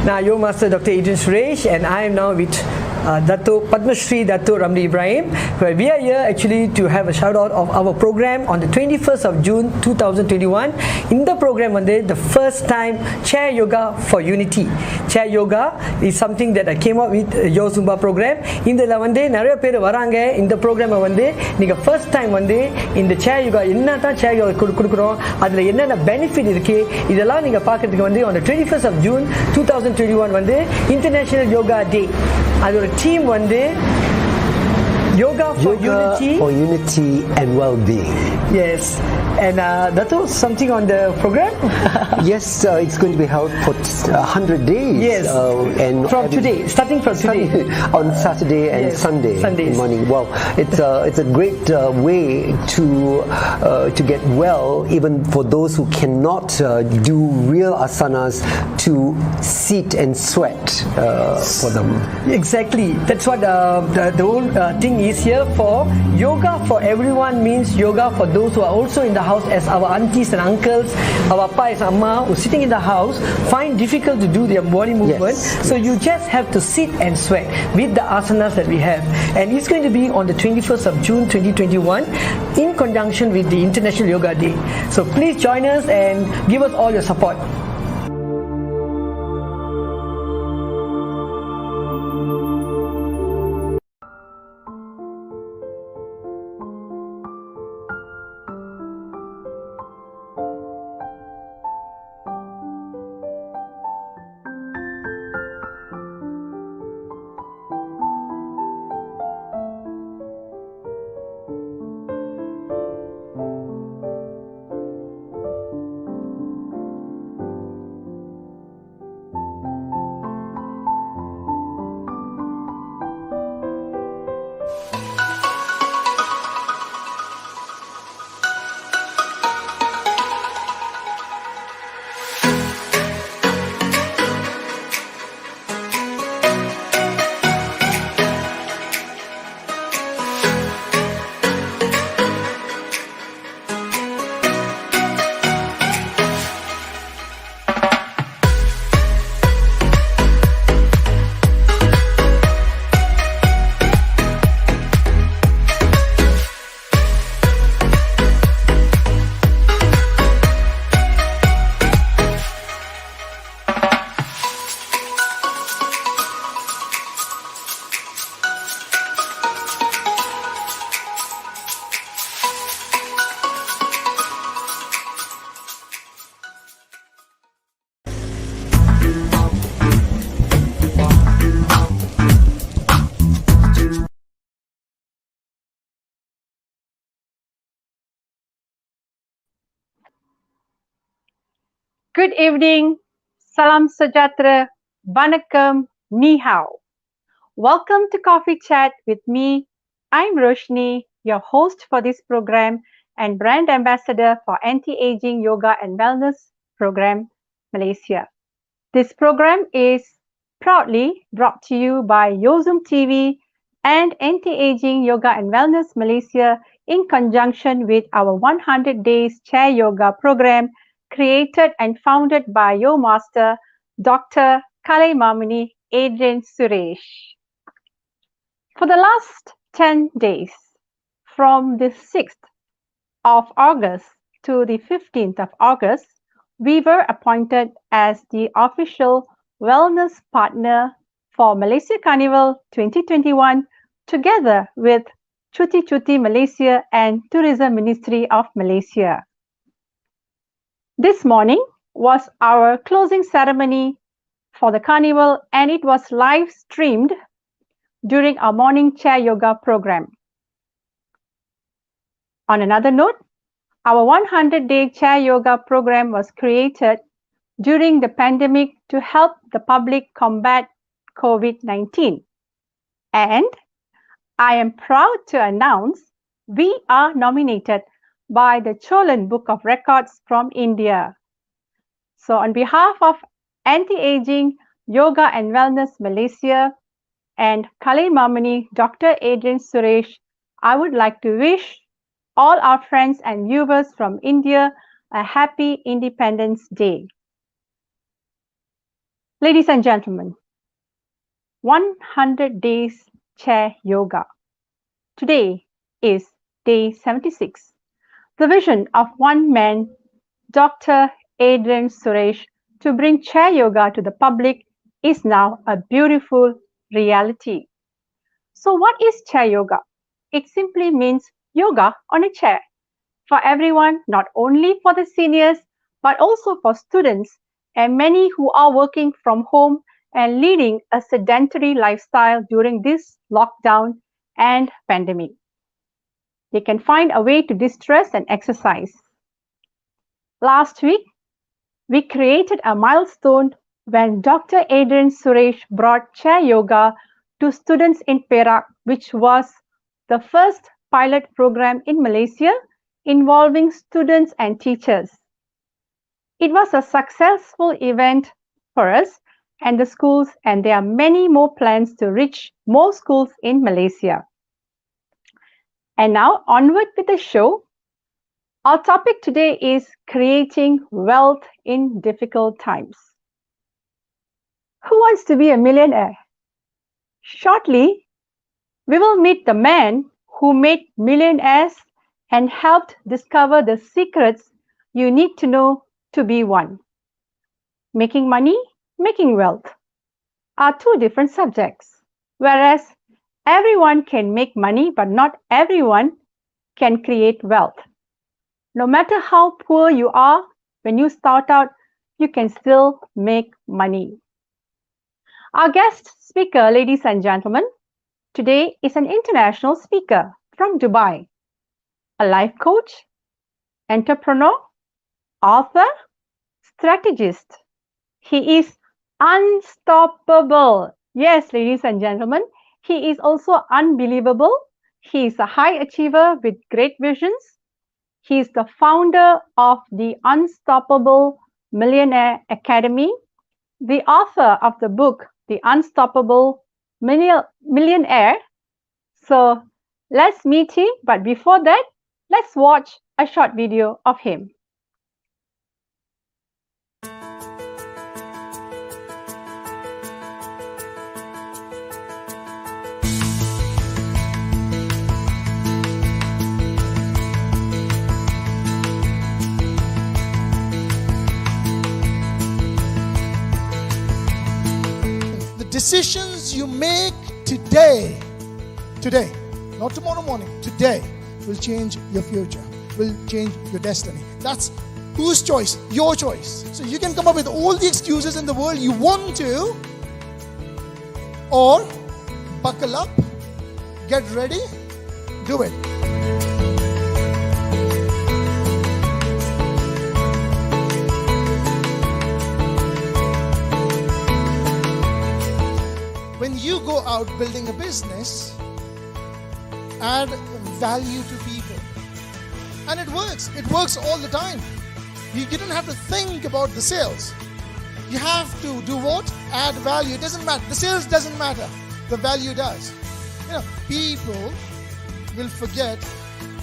Now, your master, Dr. Adrian Suresh, and I am now with Dato Padma Shri Dato Ramli Ibrahim. We are here actually to have a shout out of our program on the 21st of June 2021. In the program, the first time Chair Yoga for Unity. Chair Yoga is something that I came up with Yo Zumba program. In the நிறைய பேர் வராங்க இந்த ப்ரோக்ராமை நீங்க first time இந்த சேர் யோகா என்னதான் சேர் யோகா கொடுக்குறோம், அதுல என்னென்ன பெனிஃபிட் இருக்கு, இதெல்லாம் நீங்க பார்க்கறதுக்கு on the 21st of June 2021 International Yoga Day. அது ஒரு team Yoga for Unity and Well-being. Yes. And Dato, something on the program? Yes, it's going to be held for 100 days. Yes. And from today, starting from today. On Saturday and Sunday morning. Wow, it's a great way to get well, even for those who cannot do real asanas, to sit and sweat for them. Exactly. That's what the whole thing is here for. Yoga for everyone means yoga for those who are also in the house, as our aunties and uncles, our appa and amma who sitting in the house find difficult to do their body movement. Yes. So you just have to sit and sweat with the asanas that we have. And it's going to be on the 21st of June 2021 in conjunction with the International Yoga Day. So please join us and give us all your support. Good evening, salam sejahtera, vanakkam, ni hao. Welcome to Coffee Chat with me. I'm Roshanee, your host for this program and brand ambassador for Anti-Aging Yoga and Wellness Program, Malaysia. This program is proudly brought to you by Yozum TV and Anti-Aging Yoga and Wellness Malaysia in conjunction with our 100 Days Chair Yoga program, created and founded by your master, Dr. Kalai Mamani Adrian Suresh. For the last 10 days, from the 6th of August to the 15th of August, we were appointed as the official wellness partner for Malaysia Carnival 2021, together with Cuti Cuti Malaysia and Tourism Ministry of Malaysia. This morning was our closing ceremony for the carnival, and it was live streamed during our morning chair yoga program. On another note, our 100-day chair yoga program was created during the pandemic to help the public combat COVID-19. And I am proud to announce we are nominated by the Cholan Book of Records from India. So on behalf of Anti-Aging Yoga and Wellness Malaysia and Kalai Mamani, Dr. Adrian Suresh, I would like to wish all our friends and viewers from India a happy Independence Day. Ladies and gentlemen, 100 days chair yoga. Today is day 76. The vision of one man, Dr. Adrian Suresh, to bring chair yoga to the public is now a beautiful reality. So what is chair yoga? It simply means yoga on a chair for everyone, not only for the seniors, but also for students and many who are working from home and leading a sedentary lifestyle during this lockdown and pandemic. They can find a way to distress and exercise. Last week, we created a milestone when Dr. Adrian Suresh brought chair yoga to students in Perak, which was the first pilot program in Malaysia involving students and teachers. It was a successful event for us and the schools, and there are many more plans to reach more schools in Malaysia. And now onward with the show. Our topic today is creating wealth in difficult times. Who wants to be a millionaire? Shortly, we will meet the man who made millionaires and helped discover the secrets you need to know to be one. Making money, making wealth are two different subjects, whereas everyone can make money, but not everyone can create wealth. No matter how poor you are, when you start out, you can still make money. Our guest speaker, ladies and gentlemen, today is an international speaker from Dubai, a life coach, entrepreneur, author, strategist. He is unstoppable. Yes, ladies and gentlemen, he is also unbelievable. He is a high achiever with great visions. He is the founder of the Unstoppable Millionaire Academy, the author of the book, The Unstoppable Millionaire. So let's meet him. But before that, let's watch a short video of him. Decisions you make today, not tomorrow morning, today will change your future, will change your destiny. That's whose choice? Your choice. So you can come up with all the excuses in the world you want to, or buckle up, get ready, do it. When you go out building a business, add value to people. And it works. It works all the time. You don't have to think about the sales. You have to do what? Add value. It doesn't matter. The sales doesn't matter. The value does. People will forget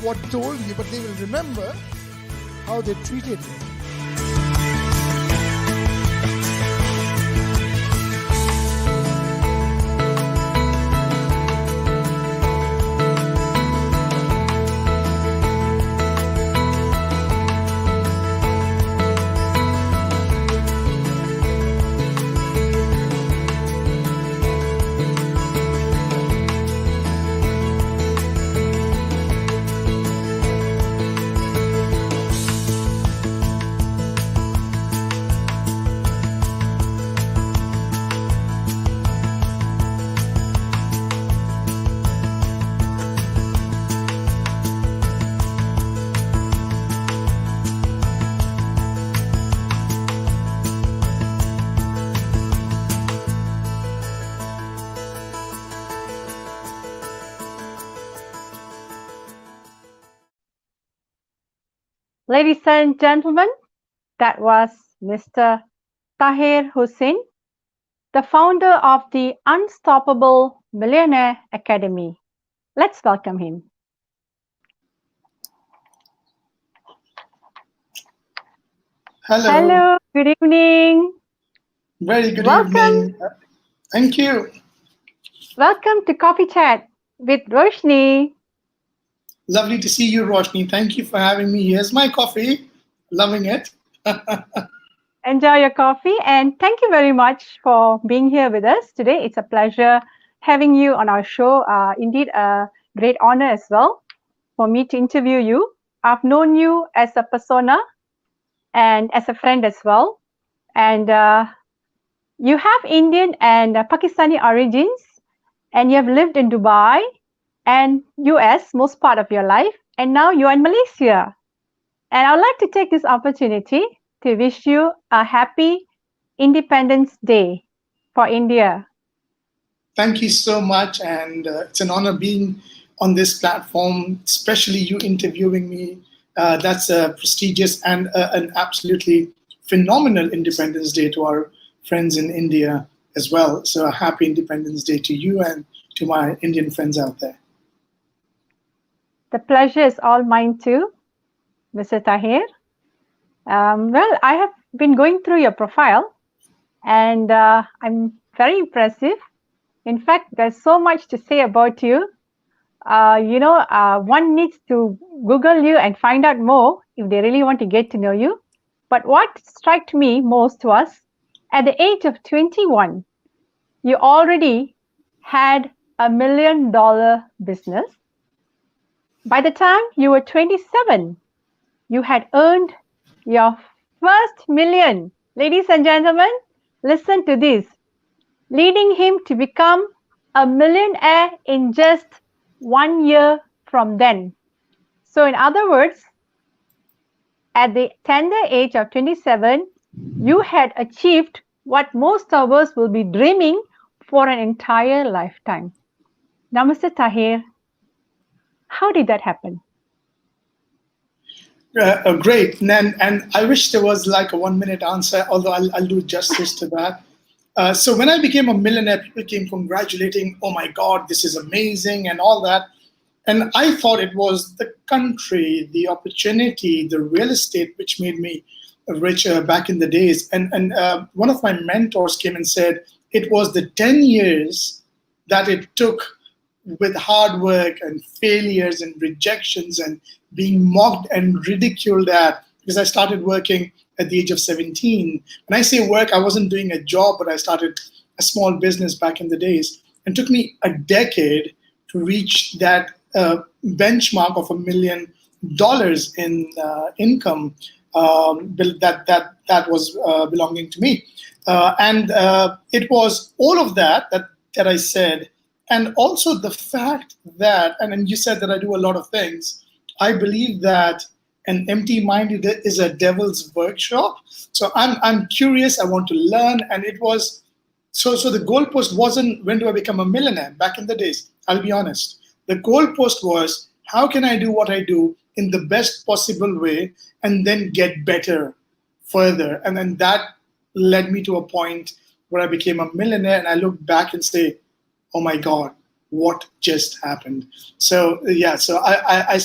what told you, but they will remember how they treated you. Ladies and gentlemen, that was Mr. Tahir Hussain, the founder of the Unstoppable Millionaire Academy. Let's welcome him. Hello. Hello, good evening. Very good Welcome. evening. Thank you. Welcome to Coffee Chat with Roshanee. Lovely to see you, Roshanee. Thank you for having me. Here's my coffee. Loving it. Enjoy your coffee, and thank you very much for being here with us today. It's a pleasure having you on our show. Indeed, a great honor as well for me to interview you. I've known you as a persona and as a friend as well. And you have Indian and Pakistani origins, and you have lived in Dubai and US most part of your life, and now you're in Malaysia. And I'd like to take this opportunity to wish you a happy Independence Day for India. Thank you so much, and it's an honor being on this platform, especially you interviewing me. That's prestigious and an absolutely phenomenal Independence Day to our friends in India as well. So a happy Independence Day to you and to my Indian friends out there. The pleasure is all mine too, Mr. Tahir. Well, I have been going through your profile, and I'm very impressive. In fact, there's so much to say about you. One needs to Google you and find out more if they really want to get to know you. But what struck me most was, at the age of 21, you already had $1 million business. By the time you were 27, you had earned your first million. Ladies and gentlemen, listen to this. Leading him to become a millionaire in just 1 year from then. So in other words, at the tender age of 27, you had achieved what most of us will be dreaming for an entire lifetime. Now, Mr. Tahir, how did that happen? Great. And I wish there was like a 1 minute answer, although I'll do justice to that. So when I became a millionaire, people came congratulating, oh my God, this is amazing and all that. And I thought it was the country, the opportunity, the real estate, which made me rich back in the days. And one of my mentors came and said, it was the 10 years that it took with hard work and failures and rejections and being mocked and ridiculed at, because I started working at the age of 17. When I say work, I wasn't doing a job, but I started a small business back in the days. And it took me a decade to reach that benchmark of $1 million in income that was belonging to me. And it was all of that I said, and also the fact that, and you said that I do a lot of things, I believe that an empty mind is a devil's workshop. So I'm curious, I want to learn, and it was, so the goalpost wasn't when do I become a millionaire back in the days, I'll be honest. The goalpost was, how can I do what I do in the best possible way and then get better further? And then that led me to a point where I became a millionaire, and I look back and say, oh my God, what just happened? So yeah, so I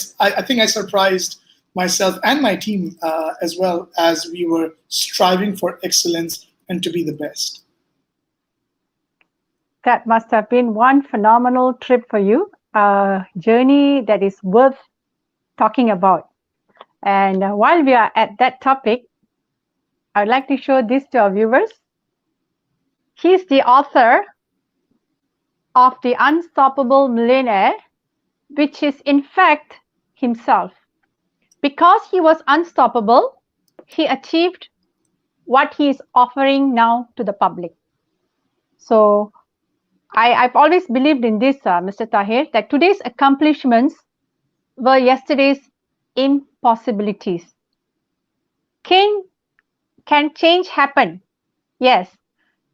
think I surprised myself and my team as well, as we were striving for excellence and to be the best. That must have been one phenomenal trip for you, a journey that is worth talking about. And while we are at that topic, I'd like to show this to our viewers. He's the author of The Unstoppable Millionaire, which is in fact himself. Because he was unstoppable, he achieved what he is offering now to the public. So I've always believed in this, Mr. Tahir, that today's accomplishments were yesterday's impossibilities. Can change happen? Yes.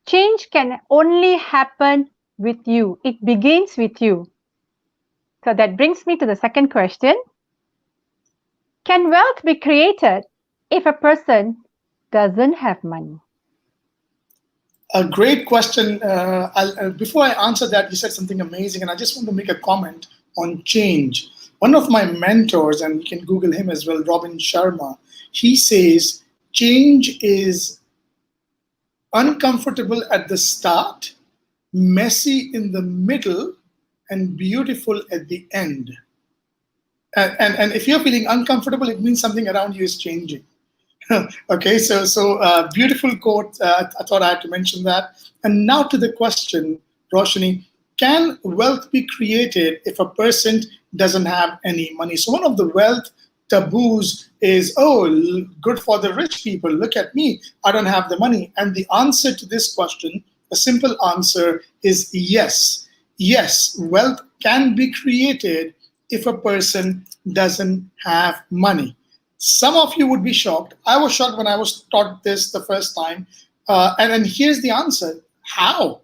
Change can only happen with you. It begins with you. So that brings me to the second question. Can wealth be created if a person doesn't have money? A great question. Before I answer that, you said something amazing, and I just want to make a comment on change. One of my mentors, and you can Google him as well, Robin Sharma, he says change is uncomfortable at the start, messy in the middle, and beautiful at the end. And if you're feeling uncomfortable, it means something around you is changing. Okay, so beautiful quote. I thought I had to mention that. And now to the question, Roshani, can wealth be created if a person doesn't have any money? So one of the wealth taboos is, oh, good for the rich people. Look at me, I don't have the money. And the answer to this question, a simple answer is yes. Yes, wealth can be created if a person doesn't have money. Some of you would be shocked. I was shocked when I was taught this the first time. And here's the answer. How?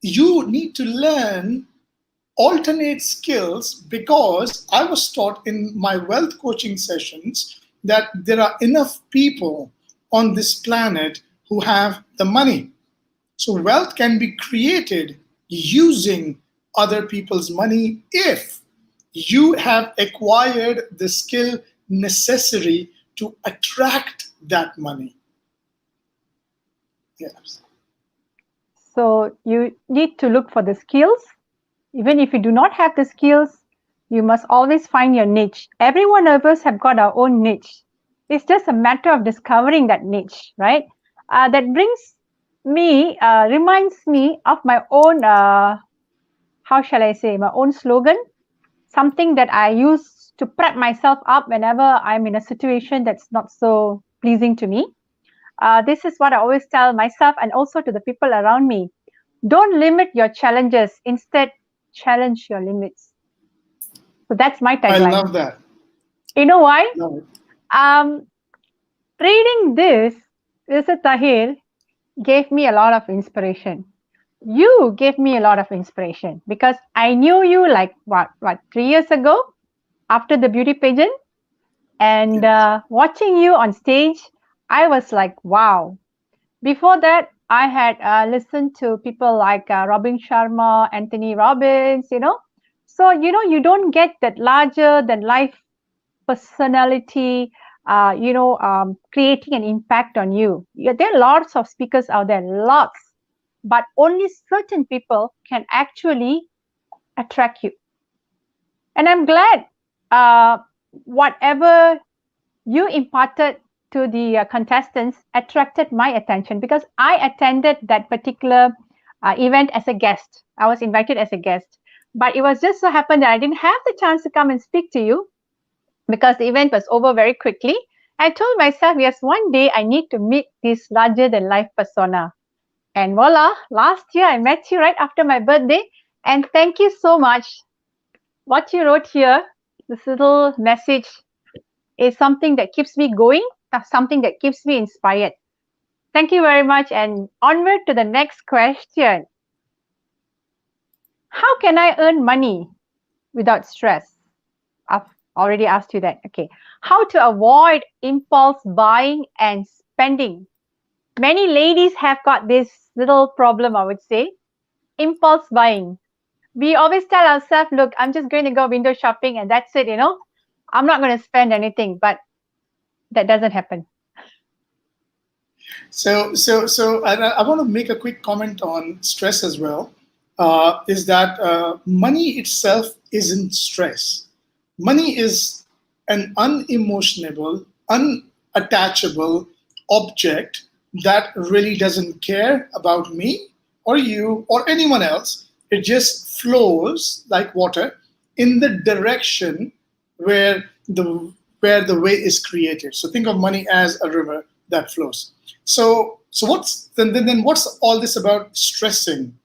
You need to learn alternate skills, because I was taught in my wealth coaching sessions that there are enough people on this planet who have the money. So wealth can be created using other people's money if you have acquired the skill necessary to attract that money. Yes. So you need to look for the skills. Even if you do not have the skills, you must always find your niche. Every one of us have got our own niche. It's just a matter of discovering that niche, right? That brings me, reminds me of my own, how shall I say, my own slogan, something that I use to prep myself up whenever I'm in a situation that's not so pleasing to me. This is what I always tell myself and also to the people around me. Don't limit your challenges. Instead, challenge your limits. So that's my tagline. I love that. You know why? Love it. Reading this, Mr. Tahir gave me a lot of inspiration. You gave me a lot of inspiration because I knew you like what 3 years ago after the beauty pageant, and watching you on stage, I was like, wow. Before that, I had listened to people like Robin Sharma, Anthony Robbins, So, you don't get that larger than life personality, creating an impact on you. There are lots of speakers out there, lots, but only certain people can actually attract you. And I'm glad whatever you imparted to the contestants attracted my attention, because I attended that particular event as a guest. I was invited as a guest, but it was just so happened that I didn't have the chance to come and speak to you because the event was over very quickly. I told myself, yes, one day I need to meet this larger than life persona. And voila, last year I met you right after my birthday. And thank you so much. What you wrote here, this little message, is something that keeps me going, something that keeps me inspired. Thank you very much. And onward to the next question. How can I earn money without stress? I've already asked you that. Okay. How to avoid impulse buying and spending? Many ladies have got this little problem, I would say. Impulse buying. We always tell ourselves, look, I'm just going to go window shopping and that's it, I'm not going to spend anything, but that doesn't happen. So I want to make a quick comment on stress as well. Is that money itself isn't stress. Money is an unemotionable, unattachable object that really doesn't care about me or you or anyone else. It just flows like water in the direction where the way is created. So think of money as a river that flows. So what's then what's all this about stressing?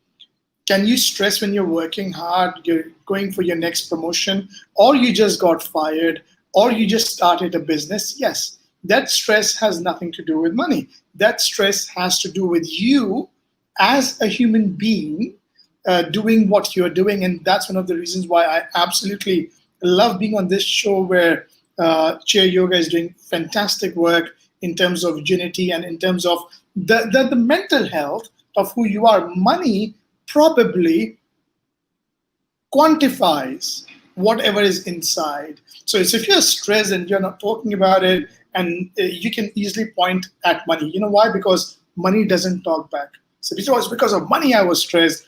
Can you stress when you're working hard, you're going for your next promotion, or you just got fired, or you just started a business? Yes, that stress has nothing to do with money. That stress has to do with you as a human being doing what you're doing. And that's one of the reasons why I absolutely love being on this show where Chair Yoga is doing fantastic work in terms of unity and in terms of the mental health of who you are. Money probably quantifies whatever is inside. So if you're stressed and you're not talking about it, and you can easily point at money. You know why? Because money doesn't talk back. So it was because of money I was stressed.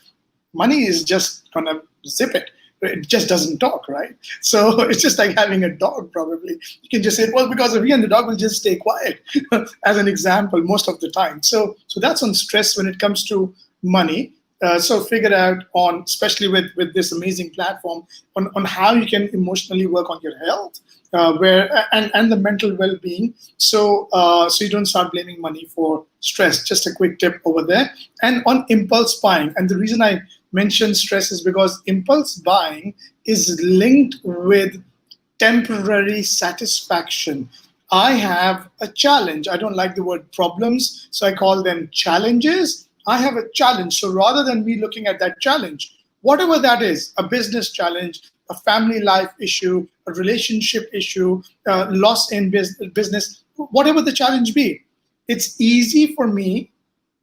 Money is just gonna zip it. It just doesn't talk, right? So it's just like having a dog, probably. You can just say, well, because of you, and the dog will just stay quiet, as an example, most of the time. So that's on stress when it comes to money. So figure out on, especially with this amazing platform, on how you can emotionally work on your health, and the mental well-being. So you don't start blaming money for stress. Just a quick tip over there. And on impulse buying, and the reason I mention stress is because impulse buying is linked with temporary satisfaction. I have a challenge. I don't like the word problems, so I call them challenges. I have a challenge. So rather than me looking at that challenge, whatever that is, a business challenge, a family life issue, a relationship issue, loss in business, whatever the challenge be, it's easy for me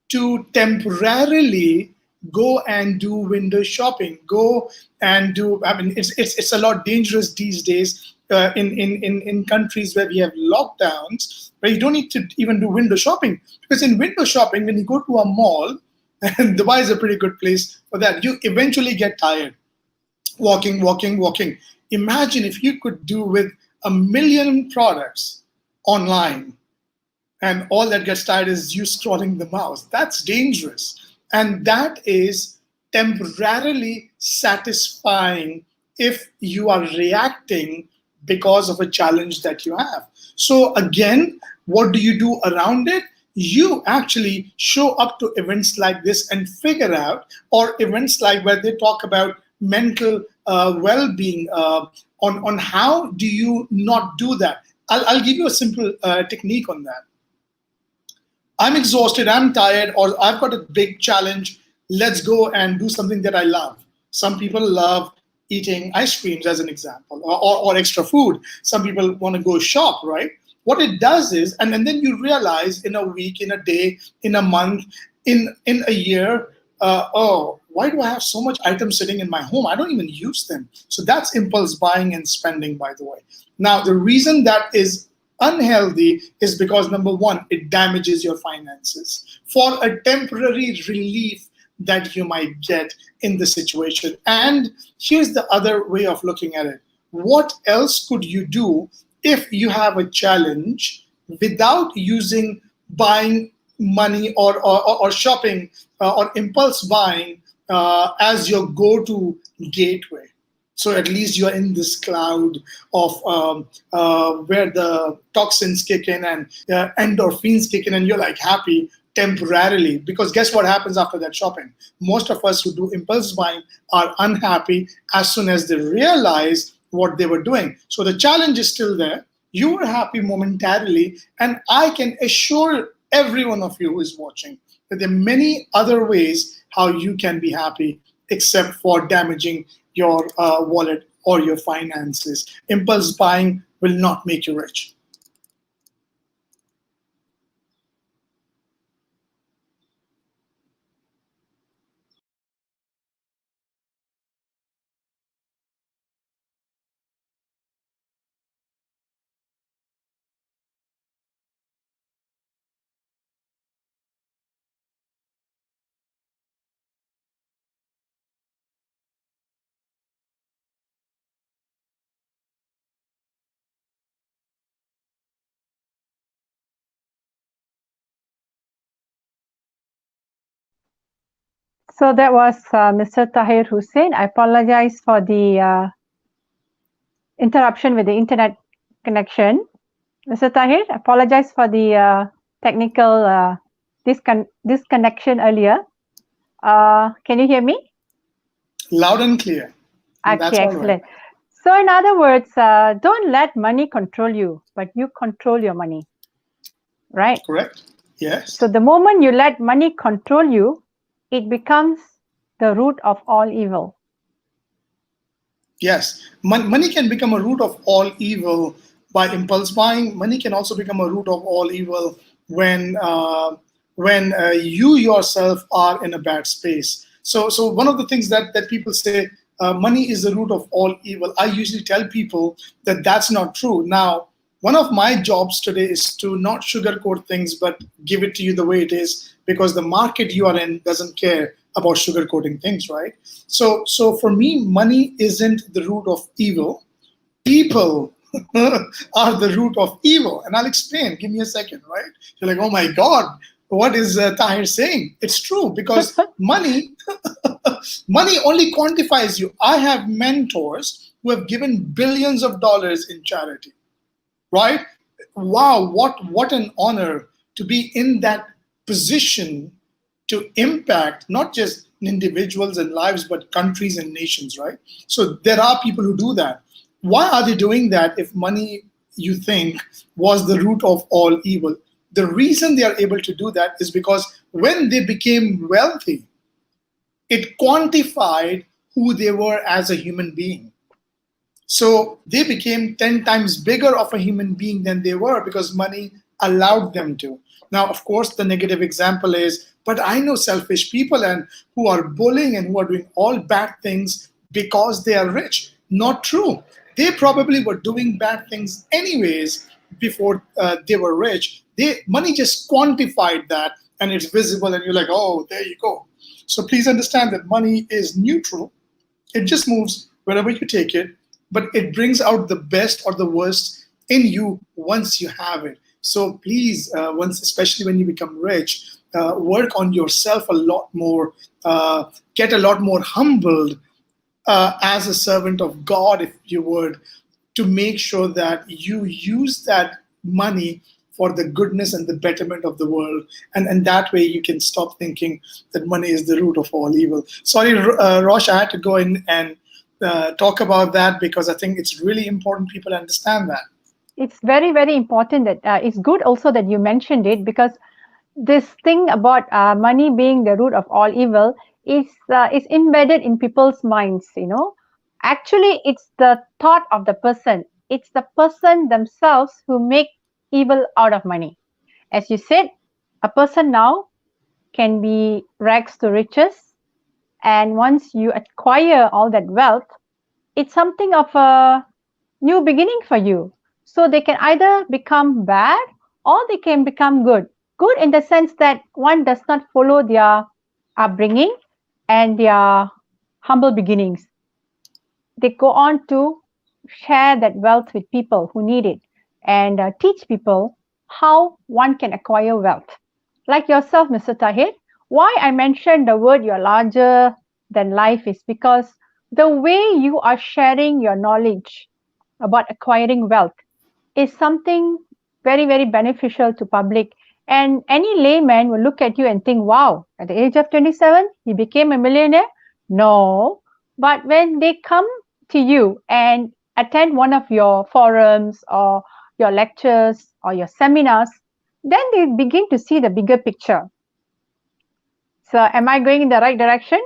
to temporarily go and do window shopping, go and do, I mean, it's a lot dangerous these days, in countries where we have lockdowns, where you don't need to even do window shopping. Because in window shopping, when you go to a mall, and Dubai is a pretty good place for that, you eventually get tired. Walking. Imagine if you could do with 1 million products online, and all that gets tired is you scrolling the mouse. That's dangerous. And that is temporarily satisfying if you are reacting because of a challenge that you have. So again, what do you do around it? You actually show up to events like this and figure out, or events like where they talk about mental well-being, on how do you not do that. I'll give you a simple technique on that. I'm exhausted, I'm tired, or I've got a big challenge. Let's go and do something that I love. Some people love eating ice creams, as an example, or extra food. Some people want to go shop, right? What it does is, and then you realize in a week, in a day, in a month, in a year, oh, why do I have so much items sitting in my home? I don't even use them. So that's impulse buying and spending, by the way. Now, the reason that is unhealthy is because, number one, it damages your finances for a temporary relief that you might get in the situation. And here's the other way of looking at it. What else could you do if you have a challenge without using buying money or shopping, or impulse buying as your go-to gateway? So at least you're in this cloud of where the toxins kick in and endorphins kick in, and you're like happy temporarily. Because guess what happens after that shopping? Most of us who do impulse buying are unhappy as soon as they realize what they were doing. So the challenge is still there. You were happy momentarily, and I can assure every one of you who is watching that there are many other ways how you can be happy except for damaging your wallet or your finances. Impulse buying will not make you rich. So that was Mr. Tahir Hussain. I apologize for the interruption with the internet connection. Mr. Tahir, I apologize for the technical disconnection earlier. Can you hear me? Loud and clear. And okay, excellent. Right. So in other words, don't let money control you, but you control your money, right? Correct. Yes. So the moment you let money control you, it becomes the root of all evil. Yes, money can become a root of all evil by impulse buying. Money can also become a root of all evil when you yourself are in a bad space. So one of the things that people say, money is the root of all evil. I usually tell people that that's not true. Now, One of my jobs today is to not sugarcoat things, but give it to you the way it is, because the market you are in doesn't care about sugarcoating things, right? So for me, money isn't the root of evil. People are the root of evil, and I'll explain. Give me a second, right? You're like, oh my God, what is Tahir saying? It's true, because money, money only quantifies you. I have mentors who have given billions of dollars in charity, right? Wow, what an honor to be in that position to impact not just individuals and lives, but countries and nations, right? So there are people who do that. Why are they doing that if money, you think, was the root of all evil? The reason they are able to do that is because when they became wealthy, it quantified who they were as a human being. So they became 10 times bigger of a human being than they were, because money allowed them to. Now, of course, the negative example is, but I know selfish people and who are bullying and who are doing all bad things because they are rich. Not true. They probably were doing bad things anyways before they were rich. Money just quantified that, and it's visible, and you're like, oh, there you go. So please understand that money is neutral. It just moves wherever you take it, but it brings out the best or the worst in you once you have it. So please, especially when you become rich, work on yourself a lot more, get a lot more humbled as a servant of God, if you would, to make sure that you use that money for the goodness and the betterment of the world. And that way you can stop thinking that money is the root of all evil. Sorry, Rosh, I had to go in and talk about that, because I think it's really important people understand that. It's very, very important that it's good also that you mentioned it, because this thing about money being the root of all evil is embedded in people's minds. Actually, it's the thought of the person. It's the person themselves who make evil out of money. As you said, a person now can be rags to riches, and once you acquire all that wealth, it's something of a new beginning for you. So they can either become bad or they can become good. Good in the sense that one does not follow their upbringing and their humble beginnings. They go on to share that wealth with people who need it, and teach people how one can acquire wealth. Like yourself, Mr. Tahir, why I mentioned the word you're larger than life is because the way you are sharing your knowledge about acquiring wealth is something very, very beneficial to public. And any layman will look at you and think, wow, at the age of 27, he became a millionaire? No. But when they come to you and attend one of your forums or your lectures or your seminars, then they begin to see the bigger picture. So am I going in the right direction?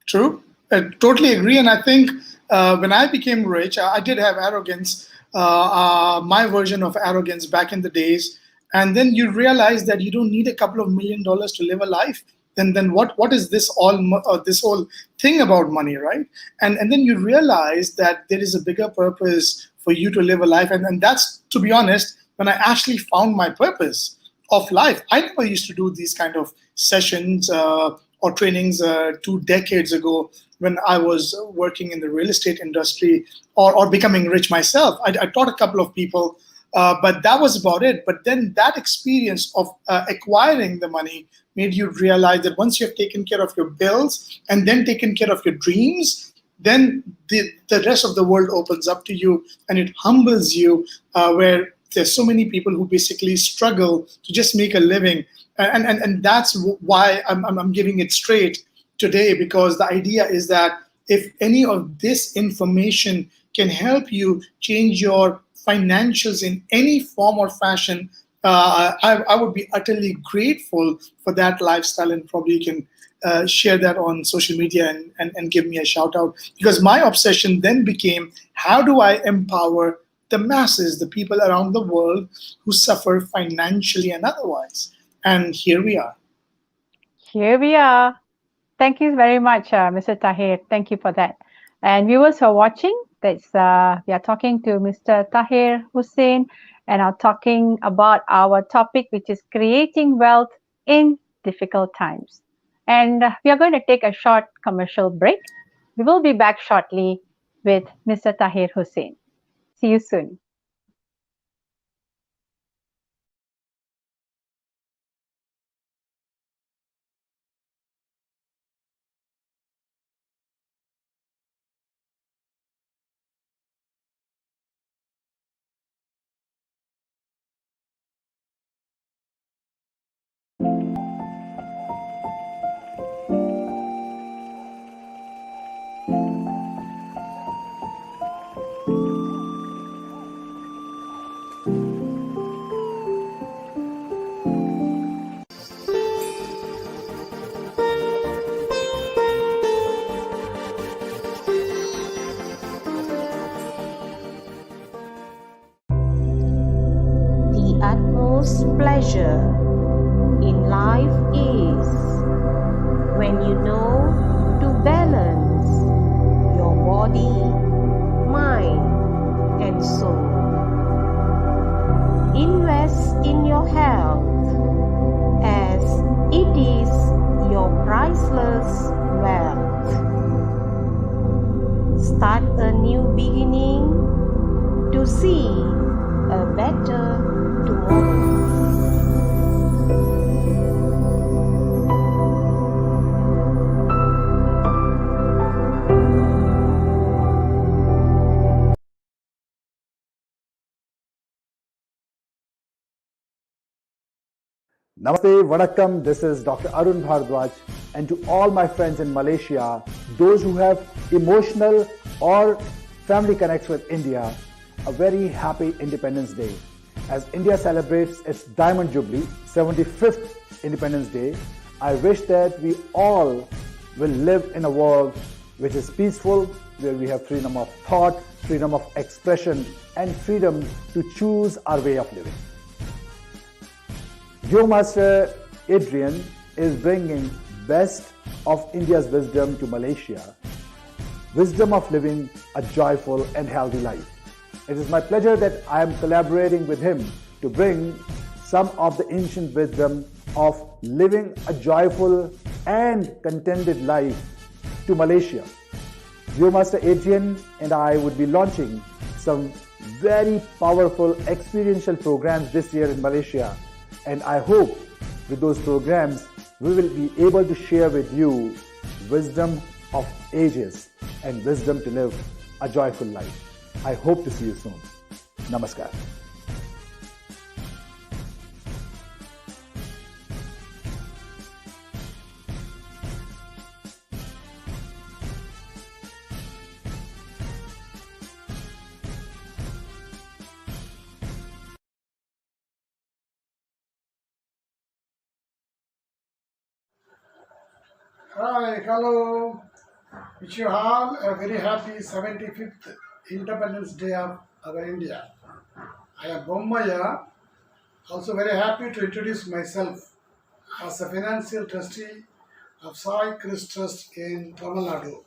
True. I totally agree. And I think when I became rich, I did have arrogance, my version of arrogance back in the days. And then you realize that you don't need a couple of $1 million to live a life. Then what is this whole thing about money, right? And then you realize that there is a bigger purpose for you to live a life. And that's, to be honest, when I actually found my purpose of life. I never used to do these kind of sessions or trainings 2 decades ago when I was working in the real estate industry or becoming rich myself. I taught a couple of people, but that was about it. But then that experience of acquiring the money made you realize that once you have taken care of your bills and then taken care of your dreams, then the rest of the world opens up to you, and it humbles you, where there's so many people who basically struggle to just make a living. And that's why I'm giving it straight today, because the idea is that if any of this information can help you change your financials in any form or fashion, I would be utterly grateful for that lifestyle, and probably you can share that on social media and give me a shout out, because my obsession then became, how do I empower the masses, the people around the world who suffer financially and otherwise? And here we are. Here we are. Thank you very much, Mr. Tahir. Thank you for that. And viewers who are watching, We are talking to Mr. Tahir Hussein and are talking about our topic, which is creating wealth in difficult times. And we are going to take a short commercial break. We will be back shortly with Mr. Tahir Hussein. See you soon. The utmost pleasure in life is when you know to balance your body, mind, and soul. Invest in your health as it is your priceless wealth. Start a new beginning to see a better tomorrow. Namaste, Vanakkam. This is Dr. Arun Bhardwaj, and to all my friends in Malaysia, those who have emotional or family connects with India, a very happy Independence Day. As India celebrates its Diamond Jubilee, 75th Independence Day, I wish that we all will live in a world which is peaceful, where we have freedom of thought, freedom of expression, and freedom to choose our way of living. Your Master Adrian is bringing best of India's wisdom to Malaysia, wisdom of living a joyful and healthy life. It is my pleasure that I am collaborating with him to bring some of the ancient wisdom of living a joyful and contented life to Malaysia. Your Master Adrian and I would be launching some very powerful experiential programs this year in Malaysia. And I hope with those programs, we will be able to share with you wisdom of ages and wisdom to live a joyful life. I hope to see you soon. Namaskar. Hi, hello. Wish you all a very happy 75th Independence Day of our India. I am Bommaya, also very happy to introduce myself as a financial trustee of Sai Chris Trust in Tamil Nadu.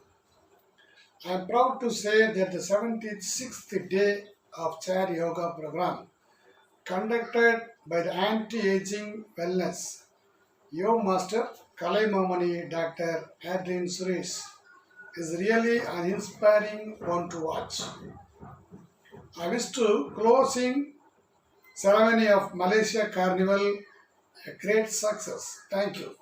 I am proud to say that the 76th day of Chair Yoga program conducted by the Anti-Aging Wellness Yoga Master Kalaimamani Dr. Adrian Suresh is really an inspiring one to watch. I wish to closing ceremony of Malaysia Carnival a great success. Thank you.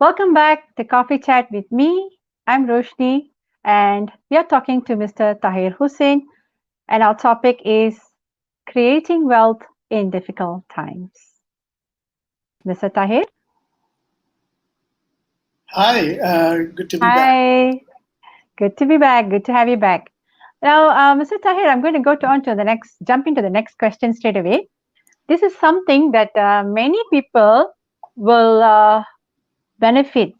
Welcome back to Coffee Chat with me. I'm Roshanee, and we are talking to Mr. Tahir Hussein, and our topic is creating wealth in difficult times? Mr. Tahir? Hi, good to be back. Hi, good to be back. Good to have you back. Now, Mr. Tahir, I'm going to jump into the next question straight away. This is something that many people will benefit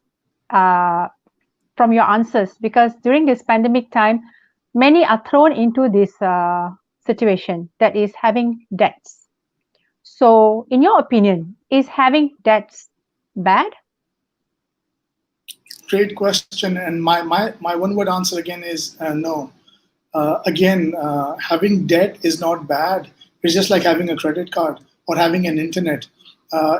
from your answers, because during this pandemic time, many are thrown into this situation, that is having debts. So, in your opinion, is having debts bad? Great question. And my one word answer again is no. Having debt is not bad. It's just like having a credit card or having an internet.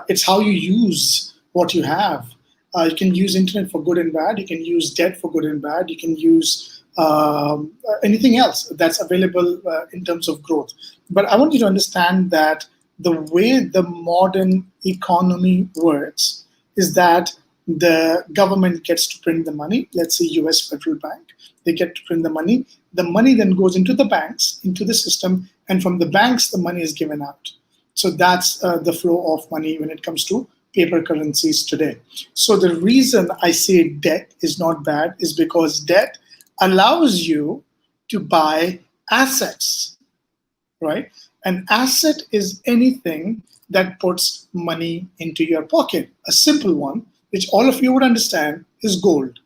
It's how you use what you have. You can use internet for good and bad. You can use debt for good and bad. You can use anything else that's available in terms of growth. But I want you to understand that the way the modern economy works is that the government gets to print the money. Let's say US Federal Bank, they get to print the money. The money then goes into the banks, into the system, and from the banks, the money is given out. So that's the flow of money when it comes to paper currencies today. So the reason I say debt is not bad is because debt allows you to buy assets, right? An asset is anything that puts money into your pocket. A simple one, which all of you would understand, is gold.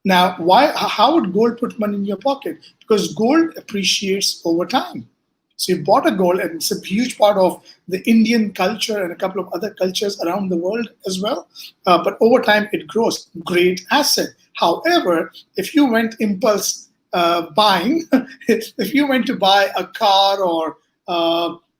Now, how would gold put money in your pocket? Because gold appreciates over time. So you bought a gold, and it's a huge part of the Indian culture and a couple of other cultures around the world as well. But over time, it grows. Great asset. However, if you went impulse buying, if you went to buy a car or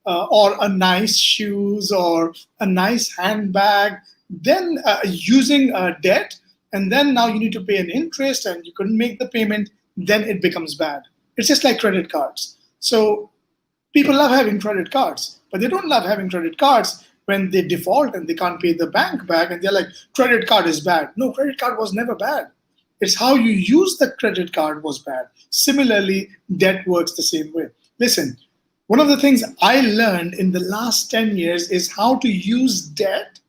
a nice shoes or a nice handbag, then using debt, and then now you need to pay an interest and you couldn't make the payment, then it becomes bad. It's just like credit cards. So people love having credit cards, but they don't love having credit cards when they default and they can't pay the bank back, and they're like, credit card is bad. No, credit card was never bad. It's how you use the credit card was bad. Similarly, debt works the same way. Listen, one of the things I learned in the last 10 years is how to use debt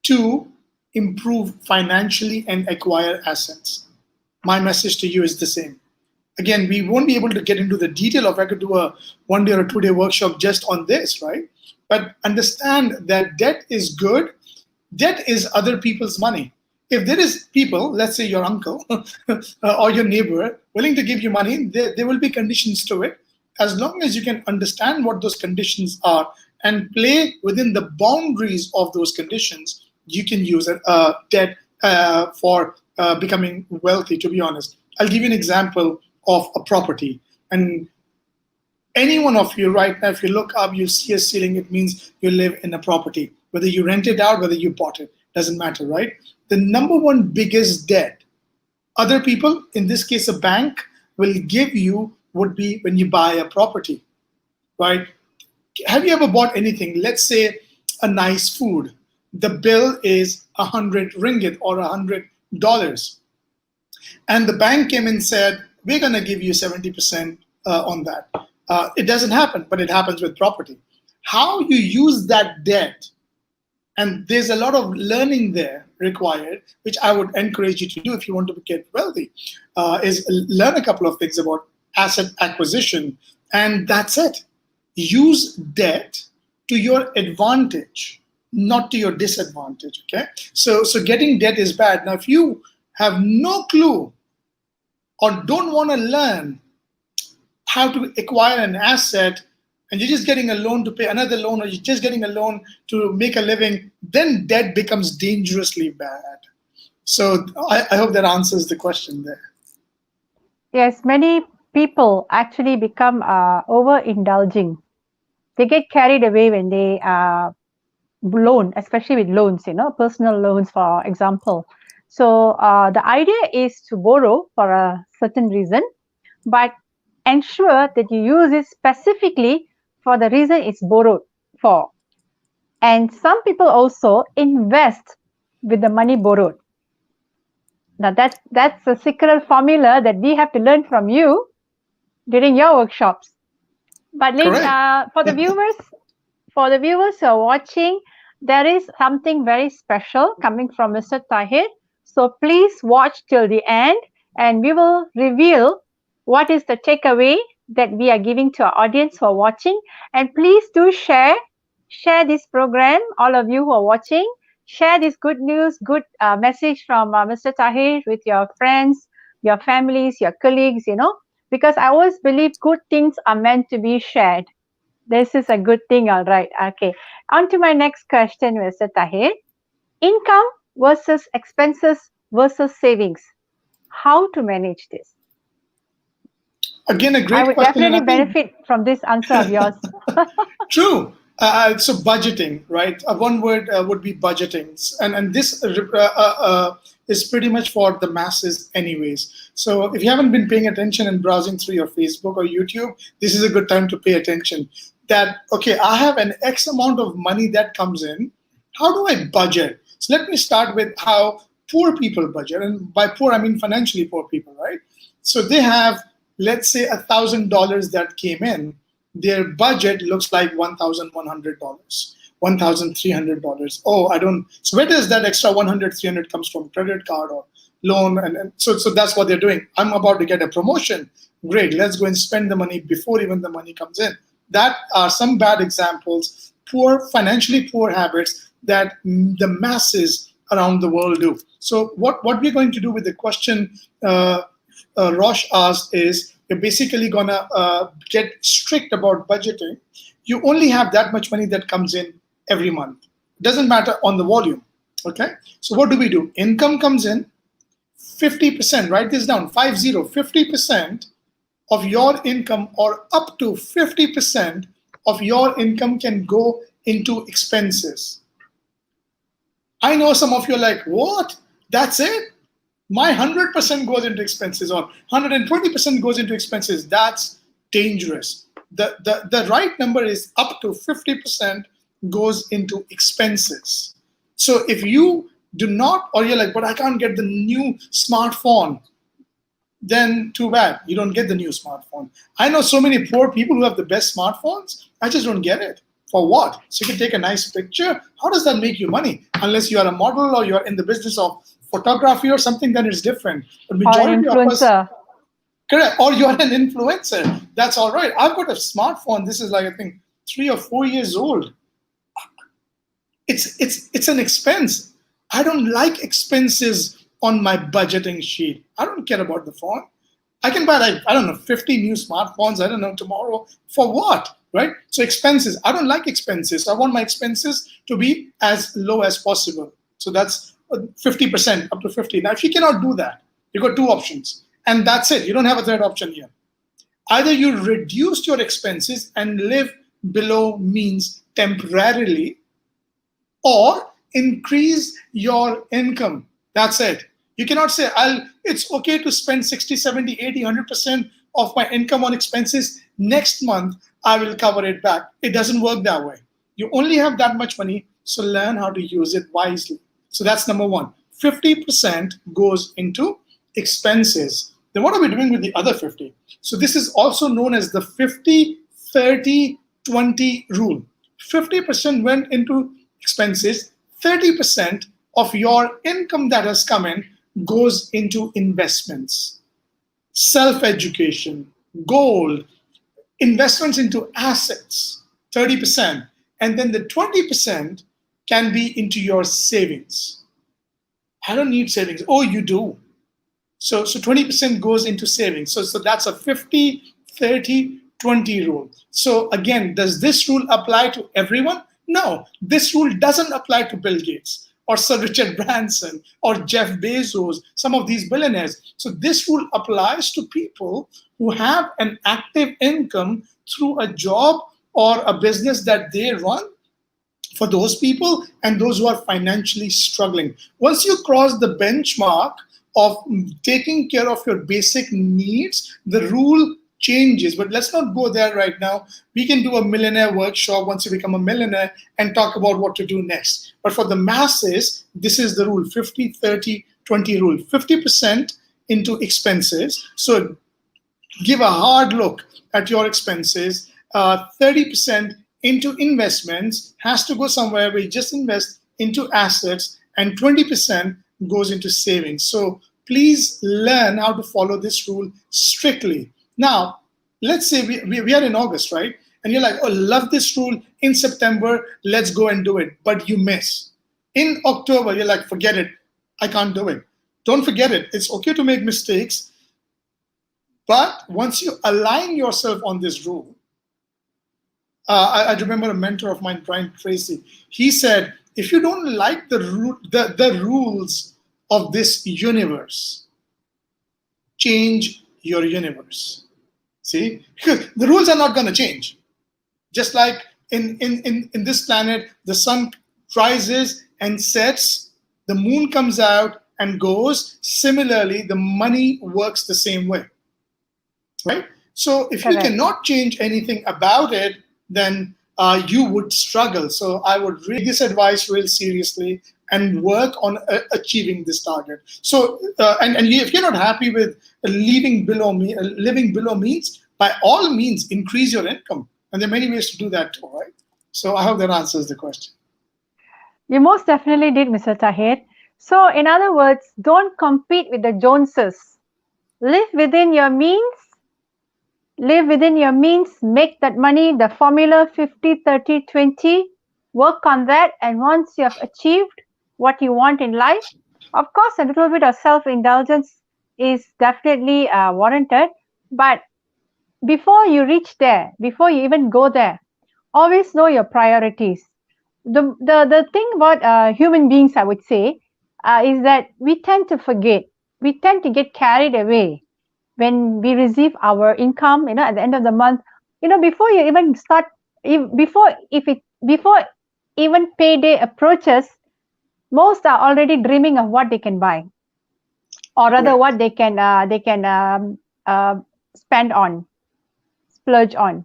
to improve financially and acquire assets. My message to you is the same. Again, we won't be able to get into the detail of, I could do a 1 day or a 2 day workshop just on this, right? But understand that debt is good. Debt is other people's money. If there is people, let's say your uncle or your neighbor, willing to give you money, there will be conditions to it. As long as you can understand what those conditions are and play within the boundaries of those conditions, you can use debt for becoming wealthy, to be honest. I'll give you an example of a property. And any one of you right now, if you look up, you see a ceiling, it means you live in a property. Whether you rent it out, whether you bought it, doesn't matter, right? The number one biggest debt other people, in this case a bank, will give you would be when you buy a property, right? Have you ever bought anything, let's say a nice food, the bill is 100 ringgit or $100, and the bank came and said, we're going to give you 70% on that. It doesn't happen, but it happens with property. How you use that debt, and there's a lot of learning there required, which I would encourage you to do if you want to get wealthy, is learn a couple of things about asset acquisition, and that's it. Use debt to your advantage, not to your disadvantage, okay? So getting debt is bad. Now, if you have no clue or don't want to learn how to acquire an asset, and you're just getting a loan to pay another loan, or you're just getting a loan to make a living, then debt becomes dangerously bad. So I hope that answers the question there. Yes, many people actually become overindulging. They get carried away when they loan, especially with loans, personal loans, for example. So the idea is to borrow for a certain reason, but ensure that you use it specifically for the reason it's borrowed for. And some people also invest with the money borrowed. Now that's a secret formula that we have to learn from you during your workshops. But for the viewers who are watching, there is something very special coming from Mr. Tahir. So please watch till the end, and we will reveal what is the takeaway that we are giving to our audience who are watching. And please do share this program. All of you who are watching, share this good news, good message from Mr. Tahir with your friends, your families, your colleagues. Because I always believe good things are meant to be shared. This is a good thing, all right. Okay. On to my next question, Mr. Tahir. Income versus expenses versus savings. How to manage this? Again, a great question. I would definitely benefit from this answer of yours. True. So budgeting, right? One word would be budgeting. And this is pretty much for the masses anyways. So if you haven't been paying attention and browsing through your Facebook or YouTube, this is a good time to pay attention. That, okay, I have an X amount of money that comes in. How do I budget? So let me start with how poor people budget. And by poor, I mean financially poor people, right? So they have, let's say, $1,000 that came in. Their budget looks like $1,100, $1,300. Oh, so where does that extra 100, 300 comes from? Credit card or loan? And so that's what they're doing. I'm about to get a promotion. Great, let's go and spend the money before even the money comes in. That are some bad examples, financially poor habits that the masses around the world do. So what we're going to do with the question Rosh asked is, you're basically going to get strict about budgeting. You only have that much money that comes in every month. Doesn't matter on the volume, okay? So what do? Income comes in, 50%, write this down, 50% of your income or up to 50% of your income can go into expenses. I know some of you are like, what? That's it? My 100% goes into expenses or 120% goes into expenses. That's dangerous. The right number is up to 50% goes into expenses. So if you do not, or you're like, but I can't get the new smartphone, then too bad. You don't get the new smartphone. I know so many poor people who have the best smartphones. I just don't get it. For what? So you can take a nice picture. How does that make you money? Unless you are a model or you're in the business of photography or something, then it's different. But majority or influencer. Correct. Or you're an influencer. That's all right. I've got a smartphone. This is like, I think, 3 or 4 years old. It's an expense. I don't like expenses on my budgeting sheet. I don't care about the phone. I can buy, like, I don't know, 50 new smartphones, I don't know, tomorrow. For what, right? So expenses. I don't like expenses. I want my expenses to be as low as possible. So that's 50%, up to 50. Now, if you cannot do that, you've got two options. And that's it. You don't have a third option here. Either you reduce your expenses and live below means temporarily, or increase your income. That's it. You cannot say, it's okay to spend 60, 70, 80, 100% of my income on expenses. Next month, I will cover it back. It doesn't work that way. You only have that much money, so learn how to use it wisely. So that's number one. 50% goes into expenses. Then what are we doing with the other 50? So this is also known as the 50-30-20 rule. 50% went into expenses. 30% of your income that has come in goes into investments, self-education, gold, investments into assets, 30%. And then the 20% can be into your savings. I don't need savings. Oh, you do. So 20% goes into savings. So that's a 50-30-20 rule. So again, does this rule apply to everyone? No, this rule doesn't apply to Bill Gates or Sir Richard Branson or Jeff Bezos, some of these billionaires. So this rule applies to people who have an active income through a job or a business that they run. For those people and those who are financially struggling. Once you cross the benchmark of taking care of your basic needs, the rule changes. But let's not go there right now. We can do a millionaire workshop once you become a millionaire and talk about what to do next. But for the masses, this is the rule, 50-30-20 rule. 50% into expenses. So give a hard look at your expenses. 30% into investments has to go somewhere where you just invest into assets, and 20% goes into savings. So please learn how to follow this rule strictly. Now, let's say we are in August, right? And you're like, oh, love this rule. In September, let's go and do it. But you miss. In October, you're like, forget it. I can't do it. Don't forget it. It's okay to make mistakes. But once you align yourself on this rule, I remember a mentor of mine, Brian Tracy. He said, if you don't like the rules of this universe, change your universe. See? Because the rules are not going to change. Just like in this planet, the sun rises and sets, the moon comes out and goes. Similarly, the money works the same way. Right? So if you cannot change anything about it, then you would struggle. So I would read this advice real seriously and work on achieving this target. So and if you're not happy with living below means, by all means increase your income. And there are many ways to do that too, right? So I hope that answers the question. You most definitely did, Mr. Tahir. So in other words, don't compete with the Joneses. Live within your means. Live within your means, make that money, the formula 50, 30, 20, work on that. And once you have achieved what you want in life, of course, a little bit of self-indulgence is definitely warranted. But before you reach there, before you even go there, always know your priorities. The thing about human beings, I would say, is that we tend to forget. We tend to get carried away when we receive our income, at the end of the month, before you even start, before even payday approaches, most are already dreaming of what they can buy, or rather what they can spend on, splurge on.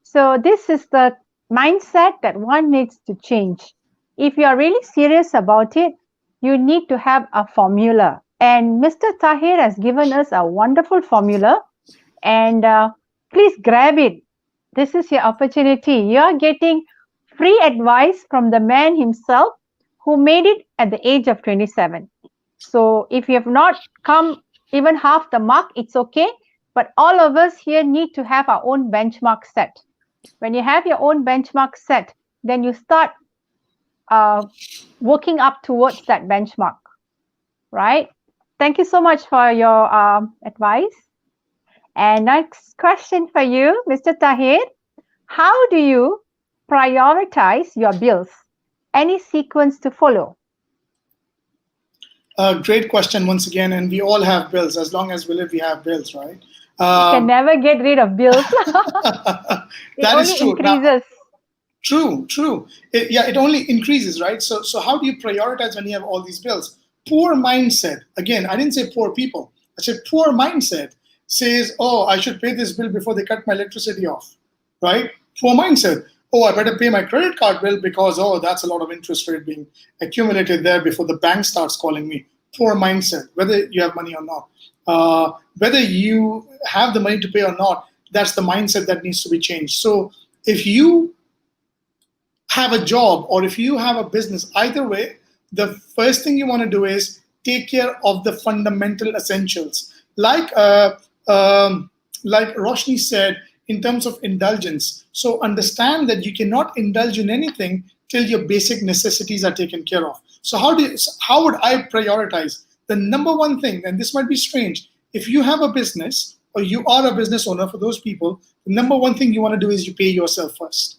So this is the mindset that one needs to change. If you are really serious about it, you need to have a formula. And Mr. Tahir has given us a wonderful formula, and please grab it. This is your opportunity. You are getting free advice from the man himself who made it at the age of 27. So if you have not come even half the mark, it's okay. But all of us here need to have our own benchmark set. When you have your own benchmark set, then you start working up towards that benchmark, right? Thank you so much for your advice. And next question for you, Mr. Tahir. How do you prioritize your bills? Any sequence to follow? Great question once again. And we all have bills. As long as we live, we have bills, right? You can never get rid of bills. That is true. Increases. Now, true. It only increases, right? So how do you prioritize when you have all these bills? Poor mindset. Again, I didn't say poor people. I said poor mindset says, oh, I should pay this bill before they cut my electricity off, right? Poor mindset. Oh, I better pay my credit card bill because, oh, that's a lot of interest rate being accumulated there before the bank starts calling me. Poor mindset, whether you have money or not. Whether you have the money to pay or not, that's the mindset that needs to be changed. So if you have a job or if you have a business, either way, the first thing you want to do is take care of the fundamental essentials. Like Roshanee said, in terms of indulgence. So understand that you cannot indulge in anything till your basic necessities are taken care of. So how would I prioritize? The number one thing, and this might be strange, if you have a business or you are a business owner, for those people, the number one thing you want to do is you pay yourself first.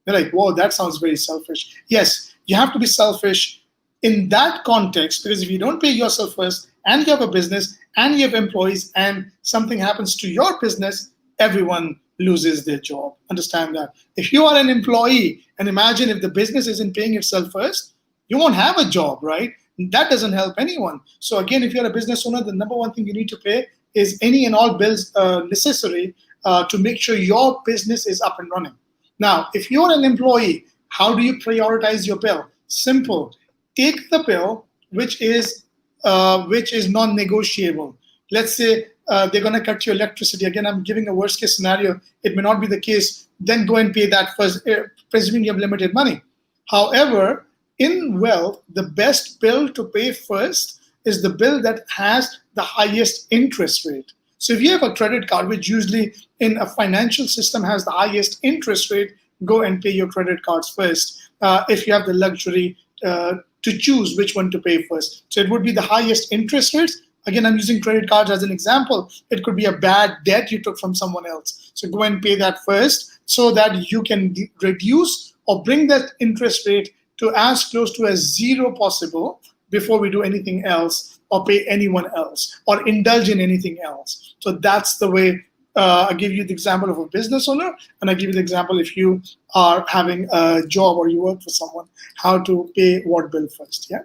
They're like, whoa, that sounds very selfish. Yes, you have to be selfish in that context, because if you don't pay yourself first and you have a business and you have employees and something happens to your business, everyone loses their job. Understand that. If you are an employee, and imagine if the business isn't paying itself first, you won't have a job, right? That doesn't help anyone. So again, if you're a business owner, the number one thing you need to pay is any and all bills necessary to make sure your business is up and running. Now, if you're an employee, how do you prioritize your bill? Simple. Take the bill which is non-negotiable. Let's say they're going to cut your electricity. Again, I'm giving a worst case scenario. It may not be the case. Then go and pay that first, presuming you have limited money. However, in wealth, the best bill to pay first is the bill that has the highest interest rate. So if you have a credit card, which usually in a financial system has the highest interest rate, go and pay your credit cards first. If you have the luxury to choose which one to pay first. So it would be the highest interest rates. Again, I'm using credit cards as an example. It could be a bad debt you took from someone else. So go and pay that first so that you can reduce or bring that interest rate to as close to as zero possible before we do anything else or pay anyone else or indulge in anything else. So that's the way. I give you the example of a business owner, and I give you the example if you are having a job or you work for someone, how to pay what bill first. Yeah,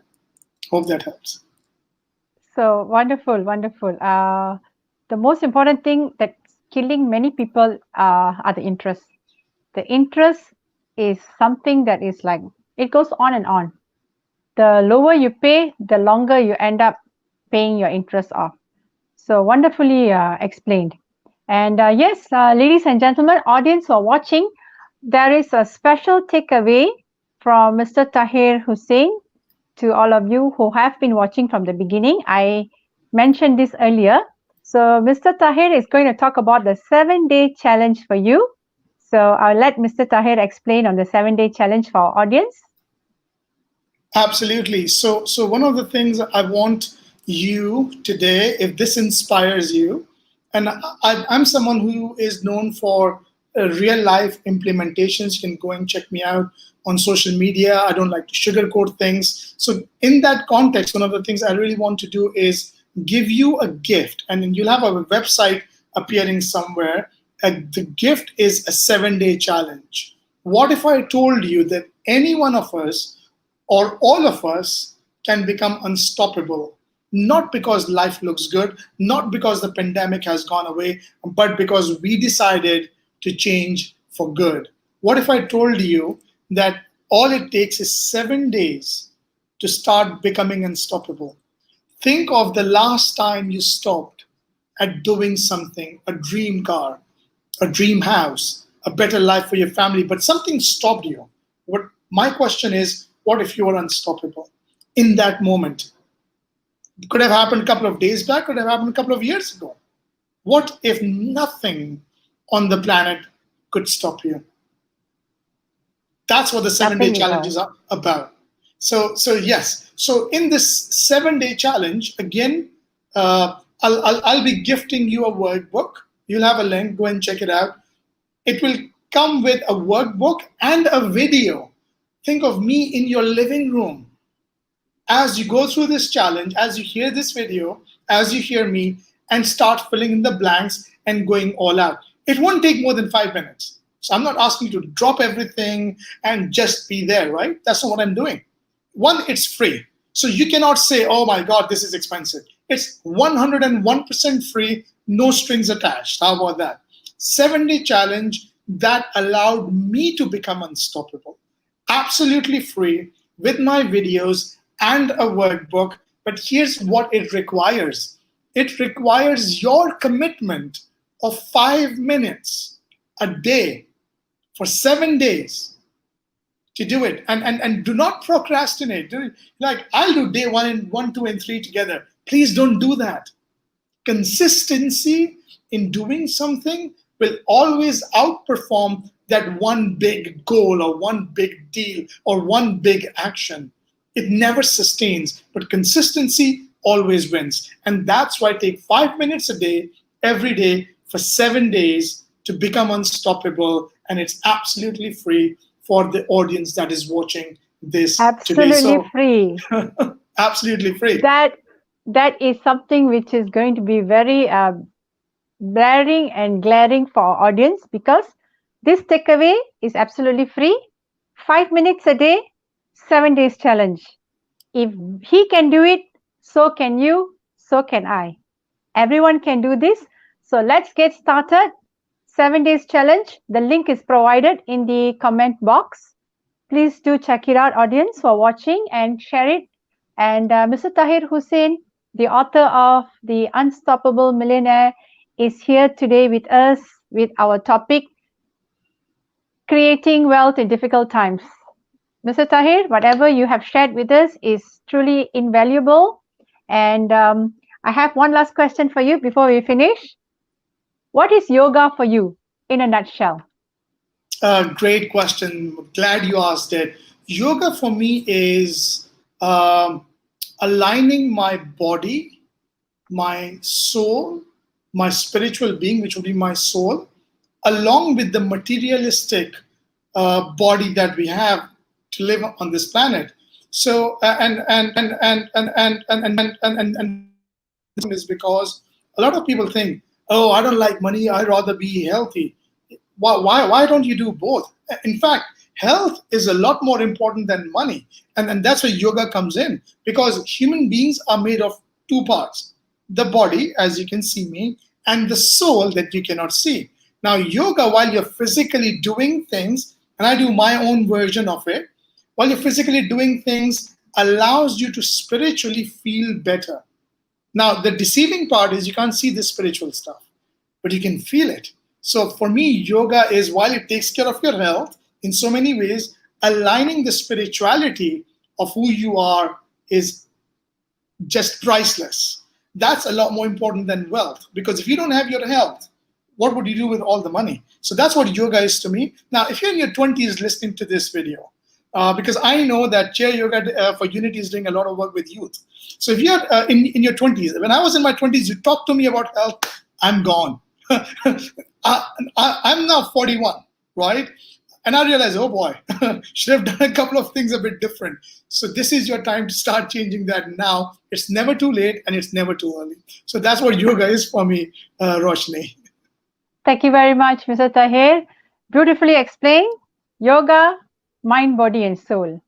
hope that helps. So wonderful, wonderful. The most important thing that's killing many people are the interest. The interest is something that is like, it goes on and on. The lower you pay, the longer you end up paying your interest off. So wonderfully explained. And yes, ladies and gentlemen, audience who are watching, there is a special takeaway from Mr. Tahir Hussein to all of you who have been watching from the beginning. I mentioned this earlier. So Mr. Tahir is going to talk about the 7-day challenge for you. So I'll let Mr. Tahir explain on the 7-day challenge for our audience. Absolutely. So one of the things I want you today, if this inspires you, and I'm someone who is known for real life implementations. You can go and check me out on social media. I don't like to sugarcoat things. So in that context, one of the things I really want to do is give you a gift. And then you'll have a website appearing somewhere. The gift is a 7-day challenge. What if I told you that any one of us or all of us can become unstoppable? Not because life looks good, not because the pandemic has gone away, but because we decided to change for good. What if I told you that all it takes is 7 days to start becoming unstoppable? Think of the last time you stopped at doing something, a dream car, a dream house, a better life for your family, but something stopped you. My question is, what if you were unstoppable in that moment? It could have happened a couple of days back, could have happened a couple of years ago. What if nothing on the planet could stop you? That's what the 7-day challenge is about. So yes. So in this 7-day challenge, again, I'll be gifting you a workbook. You'll have a link. Go and check it out. It will come with a workbook and a video. Think of me in your living room. As you go through this challenge, as you hear this video, as you hear me, and start filling in the blanks and going all out. It won't take more than 5 minutes. So I'm not asking you to drop everything and just be there, right? That's not what I'm doing. One, it's free. So you cannot say, oh my God, this is expensive. It's 101% free, no strings attached. How about that? 7-day challenge that allowed me to become unstoppable. Absolutely free with my videos and a workbook. But here's what it requires. It requires your commitment of 5 minutes a day for 7 days to do it. And do not procrastinate. Like, I'll do day 1, 2, and 3 together. Please don't do that. Consistency in doing something will always outperform that one big goal or one big deal or one big action. It never sustains, but consistency always wins. And that's why I take 5 minutes a day, every day, for 7 days to become unstoppable. And it's absolutely free for the audience that is watching this absolutely today. So, free. Absolutely free. That is something which is going to be very blaring and glaring for our audience, because this takeaway is absolutely free. 5 minutes a day, 7 days challenge. If he can do it, so can you, so can I. Everyone can do this. So let's get started. 7 days challenge. The link is provided in the comment box. Please do check it out, audience, for watching, and share it. And Mr. Tahir Hussein, the author of The Unstoppable Millionaire, is here today with us with our topic, Creating Wealth in Difficult Times. Mr. Tahir, whatever you have shared with us is truly invaluable. And I have one last question for you before we finish. What is yoga for you in a nutshell? Great question. Glad you asked it. Yoga for me is aligning my body, my soul, my spiritual being, which would be my soul, along with the materialistic body that we have to live on this planet. So and is because a lot of people think, oh, I don't like money, I'd rather be healthy. Why don't you do both? In fact, health is a lot more important than money. And that's where yoga comes in, because human beings are made of two parts: the body, as you can see me, and the soul that you cannot see. Now, yoga, while you're physically doing things, and I do my own version of it, while you're physically doing things, allows you to spiritually feel better. Now, the deceiving part is you can't see the spiritual stuff, but you can feel it. So for me, yoga is, while it takes care of your health in so many ways, aligning the spirituality of who you are is just priceless. That's a lot more important than wealth, because if you don't have your health, what would you do with all the money? So that's what yoga is to me. Now, if you're in your 20s listening to this video, because I know that Chair Yoga for Unity is doing a lot of work with youth. So if you're in your 20s, when I was in my 20s, you talk to me about health, I'm gone. I'm now 41, right? And I realized, oh boy, should have done a couple of things a bit different. So this is your time to start changing that now. It's never too late and it's never too early. So that's what yoga is for me, Roshanee. Thank you very much, Mr. Tahir. Beautifully explained. Yoga, mind, body, and soul.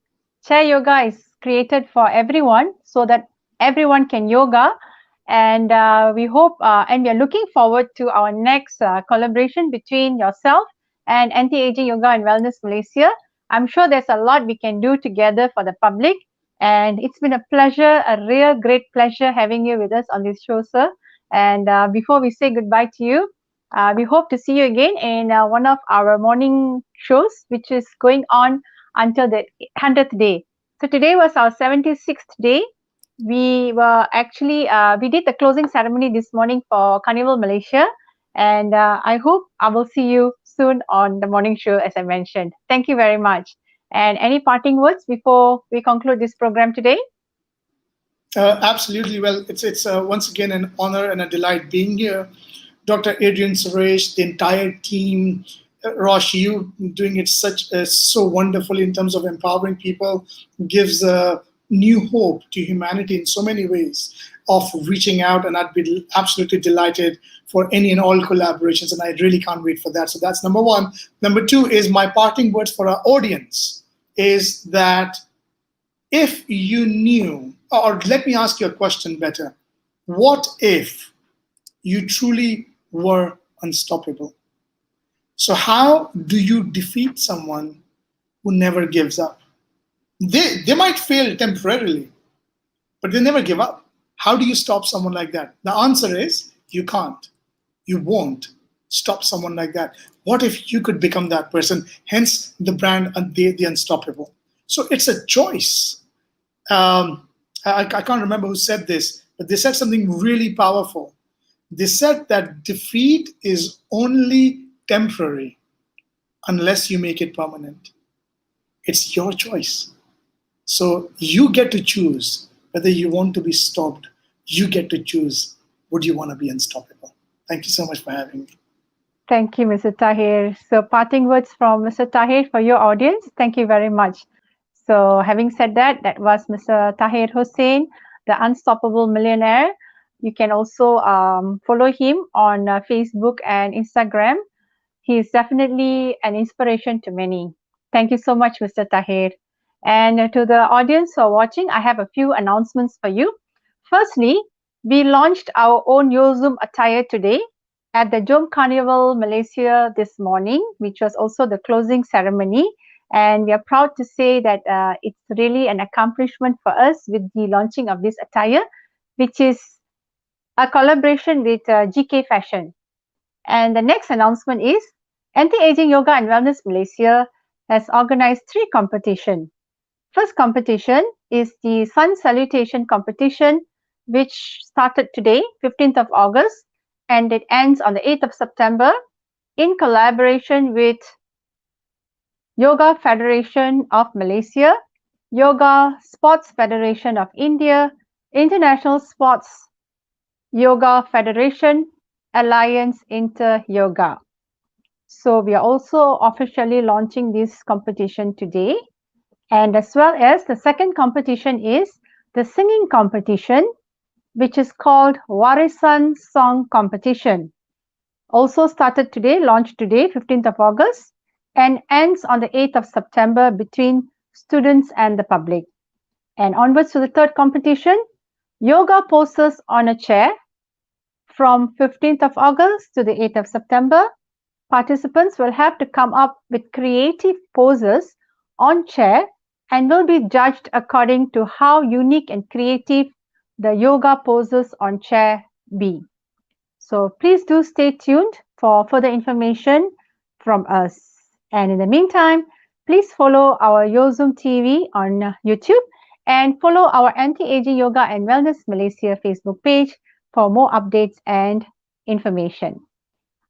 Chair yoga is created for everyone so that everyone can yoga. And we hope and we are looking forward to our next collaboration between yourself and Anti-Aging Yoga and Wellness Malaysia. I'm sure there's a lot we can do together for the public. And it's been a pleasure, a real great pleasure having you with us on this show, sir. And before we say goodbye to you, we hope to see you again in one of our morning shows, which is going on until the 100th day. So today was our 76th day. We were actually, we did the closing ceremony this morning for Carnival Malaysia. And I hope I will see you soon on the morning show, as I mentioned. Thank you very much. And any parting words before we conclude this program today? Absolutely. Well, it's once again an honor and a delight being here. Dr. Adrian Suresh, the entire team, Rosh, you doing it so wonderfully in terms of empowering people, gives a new hope to humanity in so many ways of reaching out, and I'd be absolutely delighted for any and all collaborations, and I really can't wait for that. So that's number one. Number two is my parting words for our audience is that if you knew, or let me ask you a question better, what if you truly were unstoppable? So how do you defeat someone who never gives up? They might fail temporarily, but they never give up. How do you stop someone like that? The answer is you can't. You won't stop someone like that. What if you could become that person? Hence the brand The Unstoppable. So it's a choice. I can't remember who said this, but they said something really powerful. They said that defeat is only temporary unless you make it permanent. It's your choice. So you get to choose whether you want to be stopped. You get to choose, would you want to be unstoppable? Thank you so much for having me. Thank you, Mr. Tahir. So parting words from Mr. Tahir for your audience. Thank you very much. So having said that, that was Mr. Tahir Hussain, the Unstoppable Millionaire. You can also follow him on Facebook and Instagram. He is definitely an inspiration to many. Thank you so much, Mr. Tahir. And to the audience who are watching, I have a few announcements for you. Firstly, we launched our own Yozum attire today at the Jom Carnival Malaysia this morning, which was also the closing ceremony. And we are proud to say that it's really an accomplishment for us with the launching of this attire. which is a collaboration with GK Fashion. And the next announcement is Anti-Aging Yoga and Wellness Malaysia has organized 3 competitions. First competition is the Sun Salutation competition, which started today, 15th of August, and it ends on the 8th of September in collaboration with Yoga Federation of Malaysia, Yoga Sports Federation of India, International Sports Yoga Federation, Alliance Inter Yoga. So we are also officially launching this competition today. And as well as the second competition is the singing competition, which is called Warisan Song Competition. Also started today, launched today, 15th of August, and ends on the 8th of September between students and the public. And onwards to the third competition, yoga poses on a chair from 15th of August to the 8th of September. Participants will have to come up with creative poses on chair and will be judged according to how unique and creative the yoga poses on chair be. So please do stay tuned for further information from us. And in the meantime, please follow our YoZoom TV on YouTube and follow our Anti-Aging Yoga and Wellness Malaysia Facebook page for more updates and information.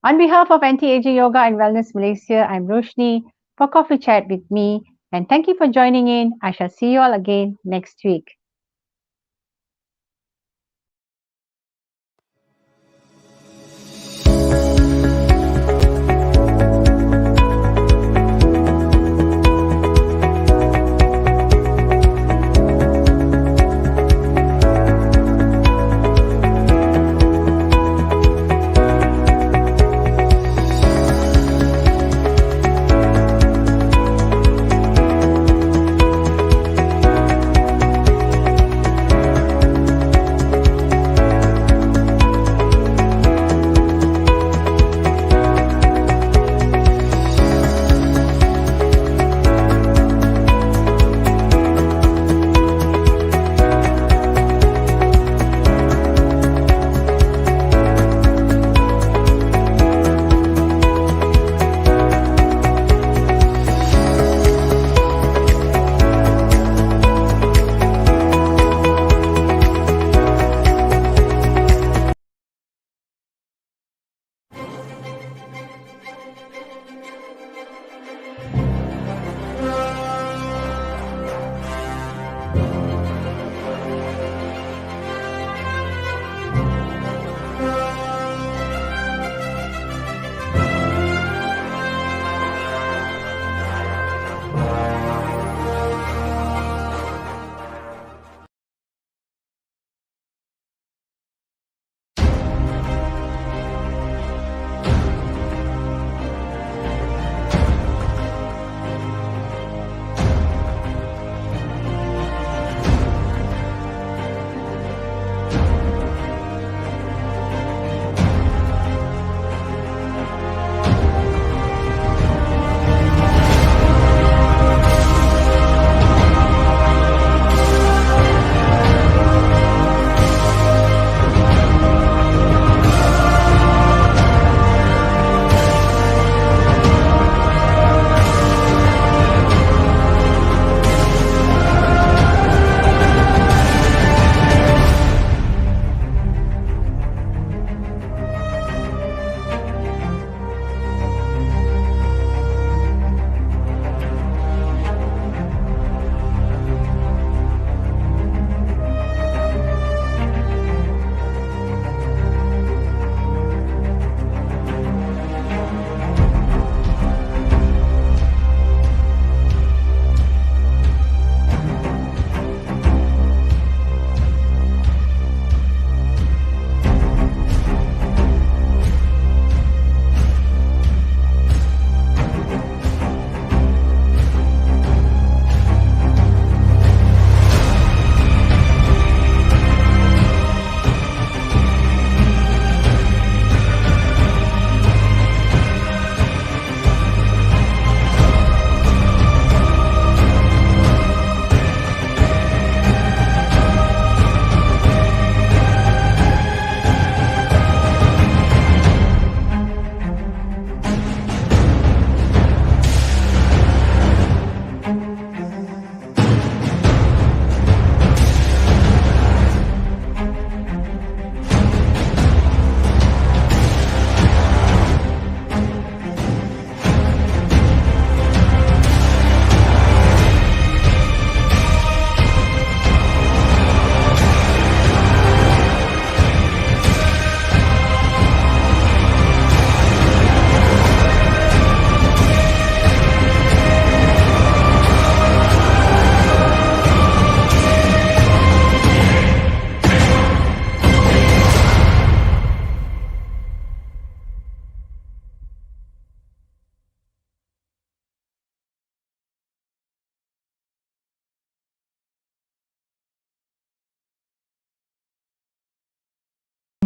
On behalf of Anti-Aging Yoga and Wellness Malaysia, I'm Roshanee for Coffee Chat with me, and thank you for joining in. I shall see you all again next week.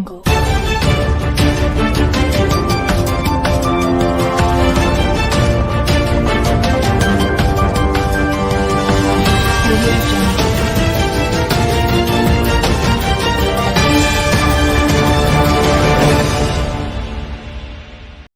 jungle.